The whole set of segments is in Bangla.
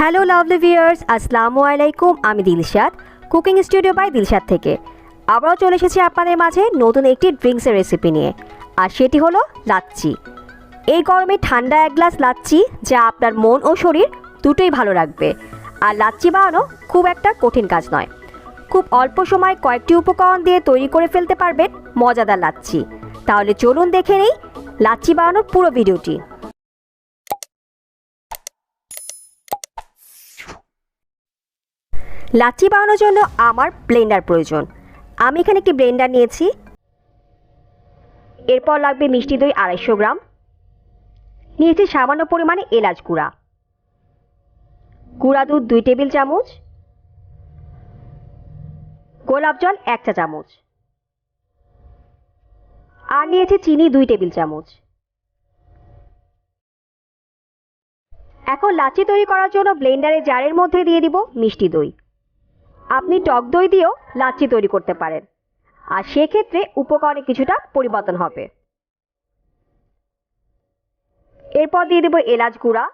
হ্যালো লাভলি ভিউয়ার্স, আসসালামু আলাইকুম। আমি Dilshad, cooking studio by Dilshad থেকে আবারও চলে এসেছি আপনাদের মাঝে নতুন একটি ড্রিঙ্কসের রেসিপি নিয়ে, আর সেটি হলো লাচ্ছি। এই গরমে ঠান্ডা এক গ্লাস লাচ্ছি যা আপনার মন ও শরীর দুটোই ভালো রাখবে। আর লাচ্ছি বানানো খুব একটা কঠিন কাজ নয়, খুব অল্প সময় কয়েকটি উপকরণ দিয়ে তৈরি করে ফেলতে পারবেন মজাদার লাচ্ছি। তাহলে চলুন দেখে নেই লাচ্ছি বানানোর পুরো ভিডিওটি। লাচ্ছি বানানোর জন্য আমার ব্লেন্ডার প্রয়োজন। আমি এখানে একটি ব্লেন্ডার নিয়েছি। এরপর লাগবে মিষ্টি দই 250 গ্রাম, নিয়েছি সামান্য পরিমাণে এলাচ গুঁড়া, গুঁড়া দুধ 2 টেবিল চামচ, গোলাপ জল 1 চা চামচ, আর নিয়েছি চিনি 2 টেবিল চামচ। এখন লাচ্ছি তৈরি করার জন্য ব্লেন্ডারে জারের মধ্যে দিয়ে দিব মিষ্টি দই। আপনি টক দই দিয়েও লাচ্ছি তৈরি করতে পারেন, আর সেক্ষেত্রে উপকরণে কিছুটা পরিবর্তন হবে। এরপর দিয়ে দেব এলাচ গুঁড়া,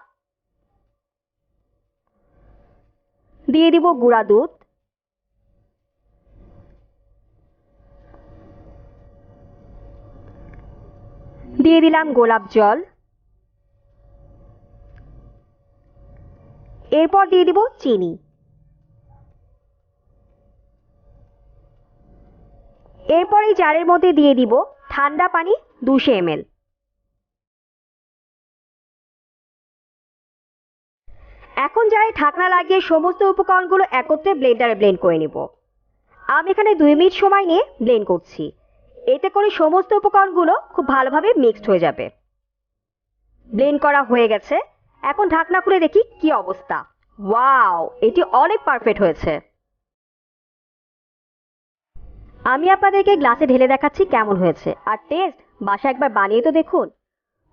দিয়ে দিব গুঁড়া দুধ, দিয়ে দিলাম গোলাপ জল, এরপর দিয়ে দিব চিনি। এরপর এই জারের মধ্যে দিয়ে দিব ঠান্ডা পানি 200 ml। এখন জারে ঢাকনা লাগিয়ে সমস্ত উপকরণগুলো একত্রে ব্লেন্ডারে ব্লেন্ড করে নিব। আমি এখানে 2 মিনিট সময় নিয়ে ব্লেন্ড করছি, এতে করে সমস্ত উপকরণগুলো খুব ভালোভাবে মিক্সড হয়ে যাবে। ব্লেন্ড করা হয়ে গেছে, এখন ঢাকনা খুলে দেখি কি অবস্থা। ওয়াও, এটি অনেক পারফেক্ট হয়েছে। আমি আপনাদেরকে গ্লাসে ঢেলে দেখাচ্ছি কেমন হয়েছে, আর টেস্ট বাসায় একবার বানিয়ে তো দেখুন।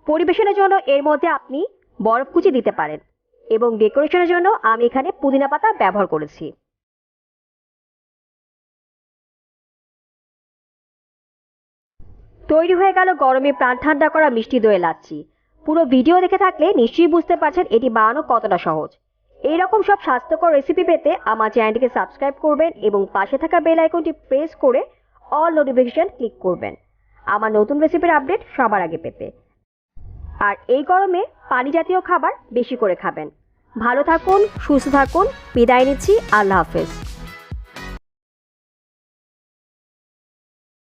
পরিবেশনের জন্য এর মধ্যে আপনি বরফ কুচি দিতে পারেন, এবং ডেকোরেশনের জন্য আমি এখানে পুদিনা পাতা ব্যবহার করেছি। তৈরি হয়ে গেল গরমে প্রাণ ঠান্ডা করা মিষ্টি দইয়ের লাচ্ছি। পুরো ভিডিও দেখে থাকলে নিশ্চয়ই বুঝতে পারছেন এটি বানানো কতটা সহজ। এইরকম সব স্বাস্থ্যকর রেসিপি পেতে আমার চ্যানেলটিকে সাবস্ক্রাইব করবেন এবং পাশে থাকা বেল আইকনটি প্রেস করে অল নোটিফিকেশন ক্লিক করবেন আমার নতুন রেসিপির আপডেট সবার আগে পেতে। আর এই গরমে পানি জাতীয় খাবার বেশি করে খাবেন। ভালো থাকুন, সুস্থ থাকুন, বিদায় নিচ্ছি। আল্লাহ হাফেজ।